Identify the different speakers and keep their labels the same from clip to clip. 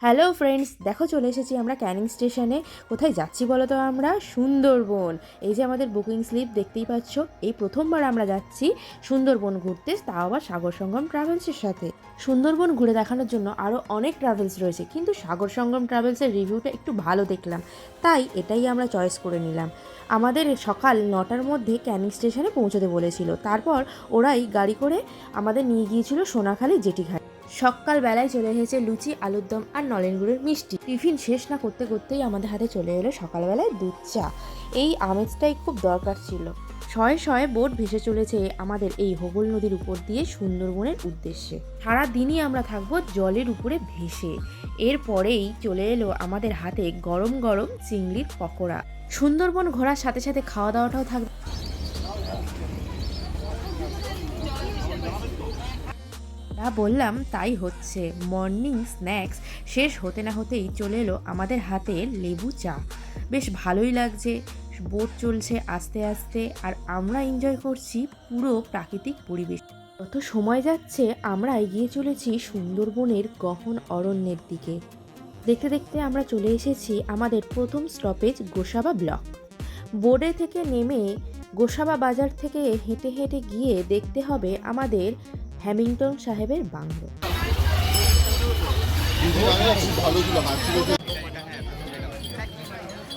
Speaker 1: Hello friends, দেখো চলে এসেছি আমরা ক্যানিং স্টেশনে। কোথায় যাচ্ছি বলো তো? আমরা সুন্দরবন। এই যে আমাদের বুকিং স্লিপ দেখতেই পাচ্ছ। এই প্রথমবার আমরা যাচ্ছি সুন্দরবন ঘুরতে, তাও আবার সাগর সঙ্গম ট্রাভেলসের সাথে। সুন্দরবন ঘুরে দেখানোর জন্য আরও অনেক ট্রাভেলস রয়েছে, কিন্তু সাগর সঙ্গম ট্রাভেলসের রিভিউটা একটু ভালো দেখলাম, তাই এটাই আমরা চয়েস করে নিলাম। আমাদের সকাল 9টার মধ্যে ক্যানিং স্টেশনে পৌঁছতে বলেছিল, তারপর ওরাই গাড়ি করে আমাদের নিয়ে গিয়েছিল সোনাখালি জেটিঘাট। সকালবেলায় চলে এসেছে লুচি, আলুর দম আর নলেন গুড়ের মিষ্টি। টিফিন শেষ না করতে করতেই আমাদের হাতে চলে এলো সকালবেলায় দুধ চা। এই আমেজটাই খুব দরকার ছিল। শয়ে শয়ে বোট ভেসে চলেছে আমাদের এই হোগল নদীর উপর দিয়ে সুন্দরবনের উদ্দেশ্যে। সারা দিনই আমরা থাকবো জলের উপরে ভেসে। এরপরেই চলে এলো আমাদের হাতে গরম গরম চিংড়ির পকোড়া। সুন্দরবন ঘোরার সাথে সাথে খাওয়া দাওয়াটাও থাকবে। বললাম তাই হচ্ছে। মর্নিং স্ন্যাক্স শেষ হতে না হতেই চলে এলো আমাদের হাতে লেবু চা। বেশ ভালোই লাগছে। বোট চলছে আস্তে আস্তে, আর আমরা এনজয় করছি পুরো প্রাকৃতিক পরিবেশ। যত সময় যাচ্ছে আমরা এগিয়ে চলেছি সুন্দরবনের গহন অরণ্যের দিকে। দেখতে দেখতে আমরা চলে এসেছি আমাদের প্রথম স্টপেজ গোসাবা ব্লক। বোর্ডে থেকে নেমে গোসাবা বাজার থেকে হেঁটে হেঁটে গিয়ে দেখতে হবে আমাদের হ্যামিল্টন সাহেবের বাংলো।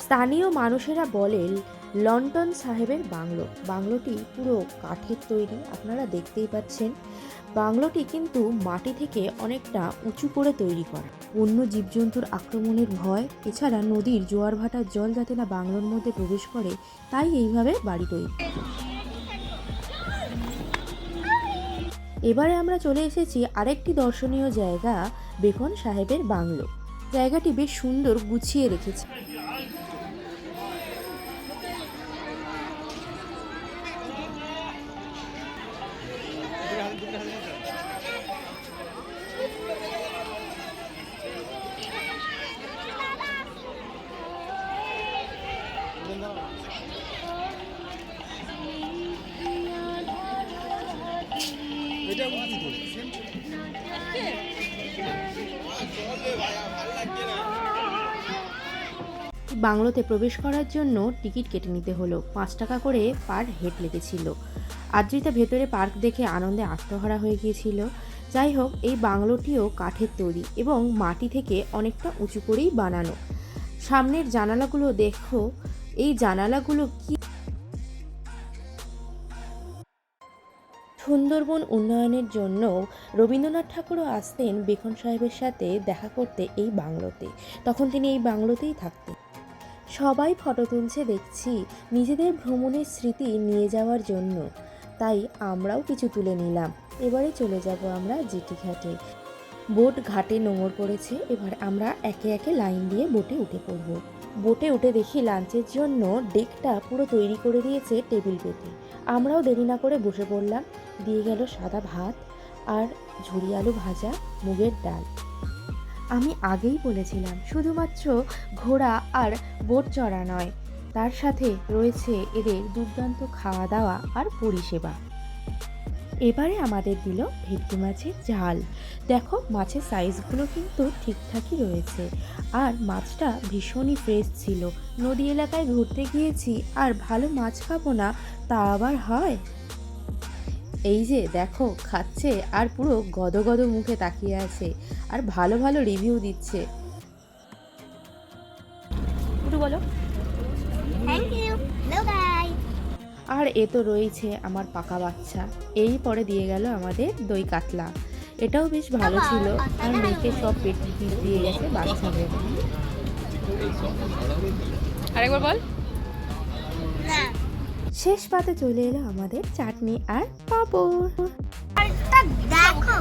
Speaker 1: স্থানীয় মানুষেরা বলেন লন্ডন সাহেবের বাংলো। বাংলোটি পুরো কাঠের তৈরি, আপনারা দেখতেই পাচ্ছেন। বাংলোটি কিন্তু মাটি থেকে অনেকটা উঁচু করে তৈরি করা। বন্য জীবজন্তুর আক্রমণের ভয়, এছাড়া নদীর জোয়ার ভাটার জল যাতে না বাংলোর মধ্যে প্রবেশ করে, তাই এইভাবে বাড়ি তৈরি। এবারে আমরা চলে এসেছি আরেকটি দর্শনীয় জায়গা, বেকন সাহেবের বাংলো। জায়গাটি বেশ সুন্দর গুছিয়ে রেখেছে। বাংলোতে প্রবেশ করার জন্য টিকিট কেটে নিতে হলো। 5 টাকা করে পার হেড লেগেছিল। আদ্রিতা ভেতরে পার্ক দেখে আনন্দে আত্মহারা হয়ে গিয়েছিল। যাই হোক, এই বাংলোটিও কাঠের তৈরি এবং মাটি থেকে অনেকটা উঁচু করেই বানানো। সামনের জানালাগুলো দেখো, এই জানালাগুলো কি সুন্দরবন উন্নয়নের জন্য রবীন্দ্রনাথ ঠাকুরও আসতেন বেকন সাহেবের সাথে দেখা করতে এই বাংলোতে। তখন তিনি এই বাংলোতেই থাকতেন। সবাই ফটো তুলছে দেখছি, নিজেদের ভ্রমণের স্মৃতি নিয়ে যাওয়ার জন্য। তাই আমরাও কিছু তুলে নিলাম। এবারে চলে যাব আমরা জেটিঘাটে। বোট ঘাটে নোঙর পড়েছে, এবার আমরা একে একে লাইন দিয়ে বোটে উঠে পড়ব। বোটে উঠে দেখি লাঞ্চের জন্য ডেকটা পুরো তৈরি করে দিয়েছে টেবিল পেতে। আমরাও দেরি না করে বসে পড়লাম। দিয়ে গেল সাদা ভাত আর ঝুরি আলু ভাজা, মুগের ডাল। আমি আগেই বলেছিলাম শুধুমাত্র ঘোড়া আর বোট চড়া নয়, তার সাথে রয়েছে এদের দুর্দান্ত খাওয়া দাওয়া আর পরিষেবা। এবারে আমাদের দিল ভেটকি মাছের ঝাল। দেখো, মাছের সাইজগুলো কিন্তু ঠিকঠাকই রয়েছে, আর মাছটা ভীষণই ফ্রেশ ছিল। নদী এলাকায় ঘুরতে গিয়েছি, আর ভালো মাছ খাবো না তা আবার হয়? এই যে দেখো খাচ্ছে, আর পুরো গদগদ মুখে তাকিয়ে আছে, আর ভালো ভালো রিভিউ দিচ্ছে। একটু বলো।
Speaker 2: Thank you. Hello bye.
Speaker 1: আর এ তো রয়েছে আমার পাকা বাচ্চা। এই পরে দিয়ে গেল আমাদের দই কাতলা। এটাও বেশ ভালো ছিল, আর মেয়েকে সব পেট পিস দিয়ে গেছে বাচ্চাদের। আরেকবার বল।
Speaker 2: না,
Speaker 1: শেষ পাতে চলে এলো আমাদের চাটনি আর পাঁপড়।
Speaker 2: আরেকটা দেখো।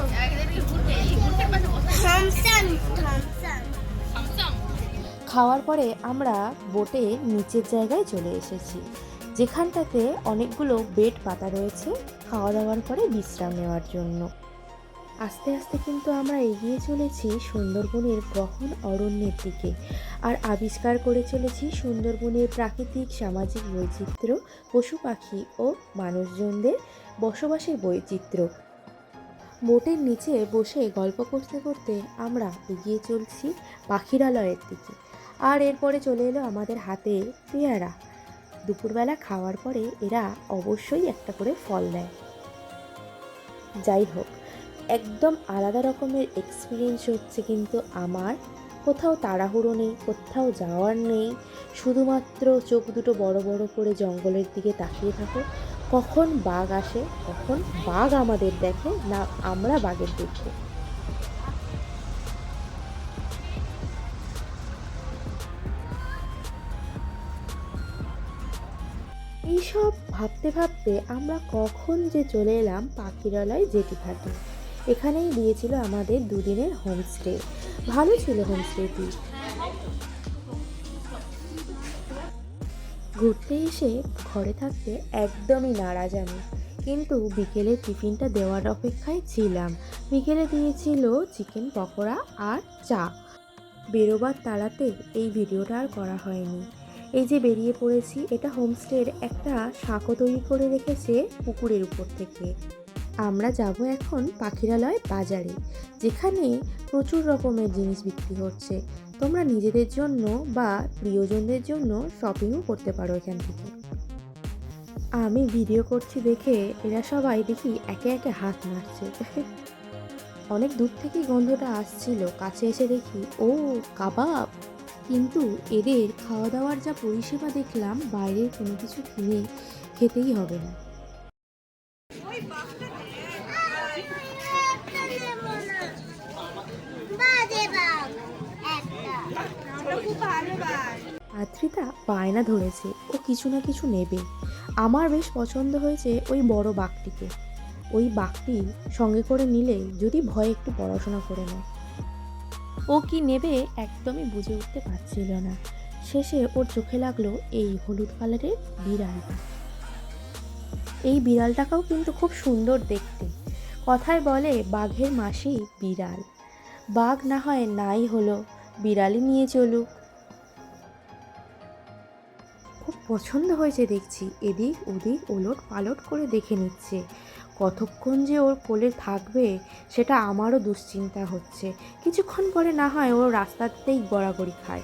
Speaker 2: Thomson Thomson.
Speaker 1: খাওয়ার পরে আমরা বোটে নিচের জায়গায় চলে এসেছি, যেখানটাতে অনেকগুলো বেড পাতা রয়েছে খাওয়া দাওয়ার পরে বিশ্রাম নেওয়ার জন্য। আস্তে আস্তে কিন্তু আমরা এগিয়ে চলেছি সুন্দরবনের গহন অরণ্যের দিকে, আর আবিষ্কার করে চলেছি সুন্দরবনের প্রাকৃতিক সামাজিক বৈচিত্র্য, পশু পাখি ও মানুষজনদের বসবাসের বৈচিত্র্য। বোটের নিচে বসে গল্প করতে করতে আমরা এগিয়ে চলছি পাখিরালয়ের দিকে। আর এরপরে চলে এলো আমাদের হাতে পেয়ারা। দুপুরবেলা খাওয়ার পরে এরা অবশ্যই একটা করে ফল দেয়। যাই হোক, একদম আলাদা রকমের এক্সপিরিয়েন্স হচ্ছে কিন্তু আমার। কোথাও তাড়াহুড়ো নেই, কোথাও যাওয়ার নেই, শুধুমাত্র চোখ দুটো বড় বড় করে জঙ্গলের দিকে তাকিয়ে থাকো। কখন বাঘ আসে, কখন বাঘ আমাদের দেখে, না আমরা বাঘের দেখবো। এইসব ভাবতে ভাবতে আমরা কখন যে চলে এলাম পাখিরালয় জেটিঘাটে। এখানেই দিয়েছিল আমাদের দুদিনের হোমস্টে। ভালো ছিল হোমস্টেটি। ঘুরতে এসে ঘরে থাকতে একদমই নারাজ আমি, কিন্তু বিকেলে টিফিনটা দেওয়ার অপেক্ষায় ছিলাম। বিকেলে দিয়েছিল চিকেন পকোড়া আর চা। বেরোবার তাড়াতে এই ভিডিওটা আর করা হয়নি। এই যে বেরিয়ে পড়েছি, এটা হোমস্টের একটা সাঁকো তৈরি করে রেখেছে পুকুরের উপর থেকে। আমরা যাব এখন পাখিরালয় বাজারে, যেখানে প্রচুর রকমের জিনিস বিক্রি হচ্ছে। তোমরা নিজেদের জন্য বা প্রিয়জনদের জন্য শপিংও করতে পারো এখান থেকে। আমি ভিডিও করছি দেখে এরা সবাই দেখি একে একে হাত নাড়ছে। অনেক দূর থেকেই গন্ধটা আসছিল, কাছে এসে দেখি ও কাবাব। কিন্তু এদের খাওয়া দাওয়ার যা পরিষেবা দেখলাম, বাইরের কোনো কিছু কিনে খেতেই হবে না। আদ্রিতা বায়না ধরেছে ও কিছু না কিছু নেবে। আমার বেশ পছন্দ হয়েছে ওই বড় বাঘটিকে। ওই বাঘটি সঙ্গে করে নিলে যদি ভয়ে একটু পড়াশোনা করে নেয়। ও কি নেবে একদমই বুঝে উঠতে পারছিল না। শেষে ওর চোখে লাগলো এই হলুদ কালারের বিড়ালটা। এই বিড়ালটাকেও কিন্তু খুব সুন্দর দেখতে। কথায় বলে বাঘের মাসি বিড়াল। বাঘ না হয় নাই হলো, বিড়ালই নিয়ে চলুক। খুব পছন্দ হয়েছে দেখছি, এদিক ওদিক ওলট পালট করে দেখে নিচ্ছে। কতক্ষণ যে ওর কোলে থাকবে সেটা আমারও দুশ্চিন্তা হচ্ছে। কিছুক্ষণ পরে না হয় ও রাস্তাতেই গড়াগড়ি খায়।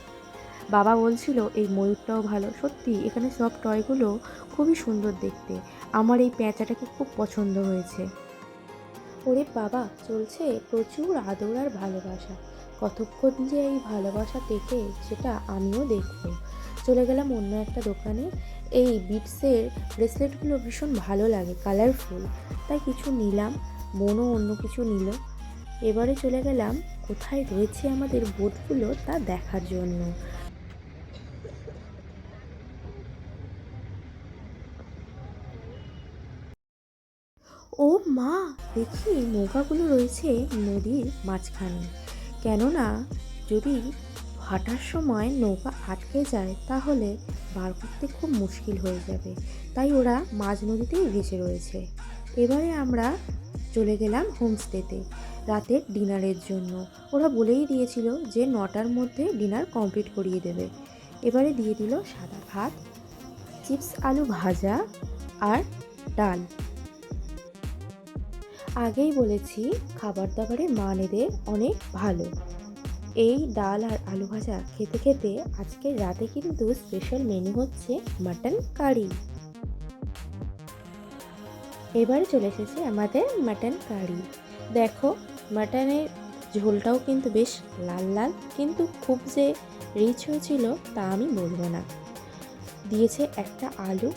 Speaker 1: বাবা বলছিল এই ময়ূরটাও ভালো। সত্যি এখানে সব টয়গুলো খুবই সুন্দর দেখতে। আমার এই পেঁচাটাকে খুব পছন্দ হয়েছে। ওরে বাবা, চলছে প্রচুর আদর আর ভালোবাসা। কতক্ষণ যে এই ভালোবাসা টেকে সেটা আমিও দেখব। চলে গেলাম অন্য একটা দোকানে। এই বিটসের ব্রেসলেটগুলো ভীষণ ভালো লাগে, কালারফুল, তাই কিছু নিলাম। বোনও অন্য কিছু নিল। এবারে চলে গেলাম কোথায় রয়েছে আমাদের বোটগুলো তা দেখার জন্য। ও মা, দেখি নৌকাগুলো রয়েছে নদীর মাঝখানে। কেননা যদি হাঁটার সময় নৌকা আটকে যায় তাহলে বার করতে খুব মুশকিল হয়ে যাবে, তাই ওরা মাঝ নদীতেই ভেসে রয়েছে। এবারে আমরা চলে গেলাম হোমস্টেতে রাতের ডিনারের জন্য। ওরা বলেই দিয়েছিল যে 9টার মধ্যে ডিনার কমপ্লিট করিয়ে দেবে। এবারে দিয়ে দিল সাদা ভাত, চিপস আলু ভাজা আর ডাল। আগেই বলেছি খাবার দাবারের মান এদের অনেক ভালো। এই ডাল আর আলু ভাজা খেতে খেতে আজকের রাতে কিন্তু স্পেশাল মেনু হচ্ছে মাটন কারি। এবারে চলে এসেছে আমাদের মাটন কারি। দেখো, মাটনের ঝোলটাও কিন্তু বেশ লাল লাল, কিন্তু খুব যে রিচ হয়েছিল তা আমি বলবো না। দিয়েছে একটা আলু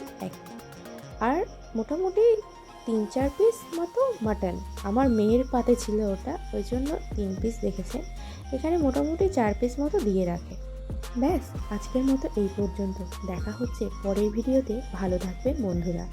Speaker 1: আর মোটামুটি 3-4 পিস মতো মাটন। আমার মেয়ের পাতে ছিল ওটা, ওই জন্য 3 পিস দেখেছে। এখানে মোটামুটি 4 পিস মতো দিয়ে রাখে। ব্যাস, আজকের মতো এই পর্যন্ত। দেখা হচ্ছে পরের ভিডিওতে। ভালো থাকবে বন্ধুরা।